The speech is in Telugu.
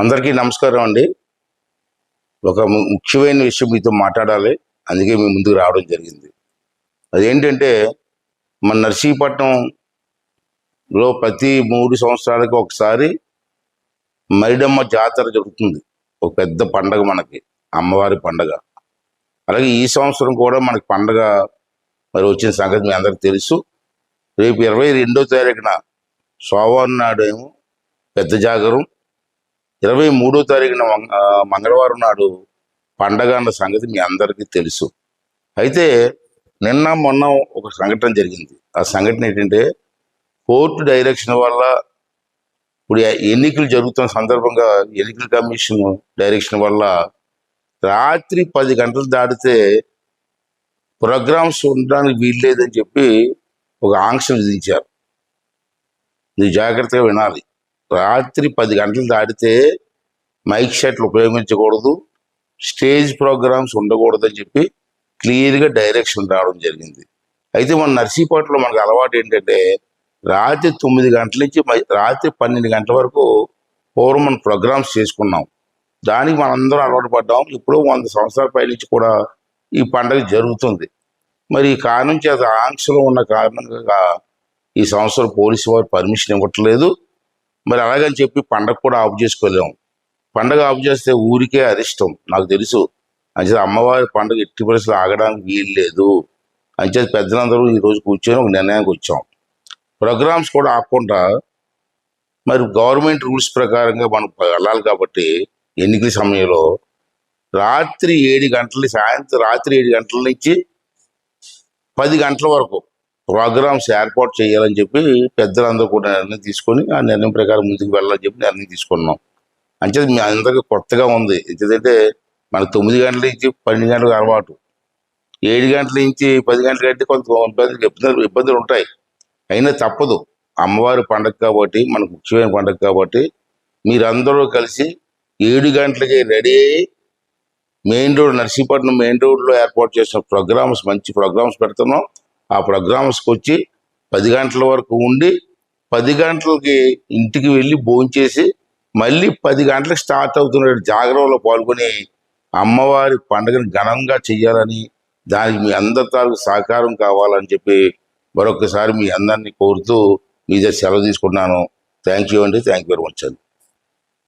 అందరికీ నమస్కారం అండి. ఒక ముఖ్యమైన విషయం మీతో మాట్లాడాలి, అందుకే మీ ముందుకు రావడం జరిగింది. అదేంటంటే మన నర్సీపట్నంలో ప్రతి 3 సంవత్సరాలకు ఒకసారి మైడమ్మ జాతర జరుగుతుంది. ఒక పెద్ద పండగ మనకి, అమ్మవారి పండగ. అలాగే ఈ సంవత్సరం కూడా మనకి పండగ మరి వచ్చిన సంగతి మీ అందరికి తెలుసు. రేపు 22వ తారీఖున సోమవారం నాడేమో పెద్ద జాగరం, 23వ తారీఖున మంగళవారం నాడు పండగ అన్న సంగతి మీ అందరికీ తెలుసు. అయితే నిన్న మొన్న ఒక సంఘటన జరిగింది. ఆ సంఘటన ఏంటంటే కోర్టు డైరెక్షన్ వల్ల, ఇప్పుడు ఎన్నికలు జరుగుతున్న సందర్భంగా ఎన్నికల కమిషన్ డైరెక్షన్ వల్ల రాత్రి 10 గంటలు దాటితే ప్రోగ్రామ్స్ ఉండడానికి వీల్లేదని చెప్పి ఒక ఆంక్ష విధించారు. ఇది జాగ్రత్తగా వినాలి. రాత్రి 10 గంటలు దాటితే మైక్ సెట్లు ఉపయోగించకూడదు, స్టేజ్ ప్రోగ్రామ్స్ ఉండకూడదని చెప్పి క్లియర్గా డైరెక్షన్ రావడం జరిగింది. అయితే మన నర్సీపట్నంలో మనకు అలవాటు ఏంటంటే రాత్రి 9 గంటల నుంచి రాత్రి 12 గంటల వరకు పూర్వం మనం ప్రోగ్రామ్స్ చేసుకున్నాం. దానికి మనందరం అలవాటు పడ్డాం. ఇప్పుడు 100 సంవత్సరాల పై నుంచి కూడా ఈ పండుగ జరుగుతుంది. మరి ఈ కారణం చేత ఆంక్షలో ఉన్న కారణంగా ఈ సంవత్సరం పోలీసు వారు పర్మిషన్ ఇవ్వట్లేదు. మరి అలాగని చెప్పి పండగ కూడా ఆఫ్ చేసుకోలేము. పండగ ఆఫ్ చేస్తే ఊరికే అరిష్టం, నాకు తెలుసు. అంచేత అమ్మవారి పండుగ ఎట్టి పరిస్థితులు ఆగడానికి వీలు లేదు. అంచేత పెద్దలందరూ ఈరోజు కూర్చొని ఒక నిర్ణయానికి వచ్చాం. ప్రోగ్రామ్స్ కూడా ఆపకుండా మరి గవర్నమెంట్ రూల్స్ ప్రకారంగా మనం వెళ్ళాలి కాబట్టి ఎన్నికల సమయంలో రాత్రి 7 గంటల సాయంత్రం రాత్రి 7 గంటల నుంచి 10 గంటల వరకు ప్రోగ్రామ్స్ ఏర్పాటు చేయాలని చెప్పి పెద్దలందరూ కూడా నిర్ణయం తీసుకొని ఆ నిర్ణయం ప్రకారం ముందుకు వెళ్ళాలని చెప్పి నిర్ణయం తీసుకున్నాం. అంచేది మీ అందరికీ కొత్తగా ఉంది. ఎందుకంటే మనకు 9 గంటల నుంచి 12 గంటలకు అలవాటు, 7 గంటల నుంచి 10 గంటల కంటే కొంత ఇబ్బందులు ఉంటాయి. అయినా తప్పదు, అమ్మవారి పండుగ కాబట్టి, మనకు ముఖ్యమైన పండుగ కాబట్టి మీరందరూ కలిసి 7 గంటలకి రెడీ అయ్యి మెయిన్ రోడ్, నర్సీపట్నం మెయిన్ రోడ్లో ఏర్పాటు చేసిన ప్రోగ్రామ్స్, మంచి ప్రోగ్రామ్స్ పెడుతున్నాం. ఆ ప్రోగ్రామ్స్కి వచ్చి 10 గంటల వరకు ఉండి 10 గంటలకి ఇంటికి వెళ్ళి భోంచేసి మళ్ళీ 10 గంటలకు స్టార్ట్ అవుతున్న జాగరణలో పాల్గొని అమ్మవారి పండుగను ఘనంగా చెయ్యాలని, దానికి మీ అందరి తాలూకు సహకారం కావాలని చెప్పి మరొకసారి మీ అందరినీ కోరుతూ మీ దగ్గర సెలవు తీసుకుంటున్నాను. థ్యాంక్ యూ అండి. థ్యాంక్ యూ వెరీ మచ్ అండి.